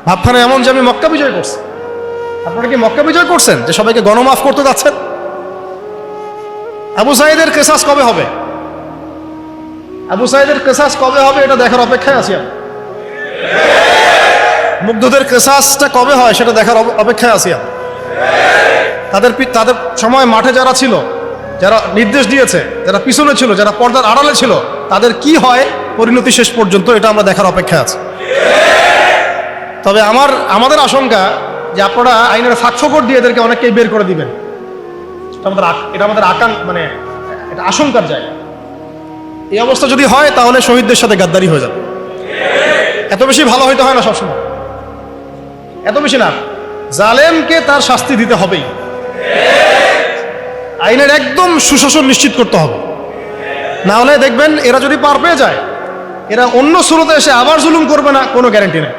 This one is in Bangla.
ভাবখানা এমন যে আমি মক্কা বিজয় করছি। আপনারা কি মক্কা বিজয় করছেন যে সবাইকে গণমাফ করতে যাচ্ছেন? আবু সাঈদের কেসাস কবে হবে? আবু সাঈদের কেসাস কবে হবে এটা দেখার অপেক্ষায় আছি আমি। মুগ্ধদের কেসাসটা কবে হয় সেটা দেখার অপেক্ষায় আছি আমি। তাদের সময় মাঠে যারা ছিল, যারা নির্দেশ দিয়েছে, যারা পিছনে ছিল, যারা পর্দার আড়ালে ছিল, তাদের কি হয় পরিণতি শেষ পর্যন্ত, এটা আমরা দেখার অপেক্ষায় আছি। তবে আমাদের আশঙ্কা যে আপনারা আইনের ফাঁকফোকর দিয়ে এদেরকে অনেককেই বের করে দিবেন। এটা আমাদের মানে এটা আশঙ্কার জায়গা। এই অবস্থা যদি হয় তাহলে শহীদদের সাথে গাদ্দারি হয়ে যাবে। এত বেশি ভালো হইতে হয় না সবসময়, এত বেশি না। জালেমকে তার শাস্তি দিতে হবেই, আইনের একদম সুশাসন নিশ্চিত করতে হবে। না হলে দেখবেন এরা যদি পার পেয়ে যায়, এরা অন্য সুরতে এসে আবার জুলুম করবে না, কোনো গ্যারান্টি নেই।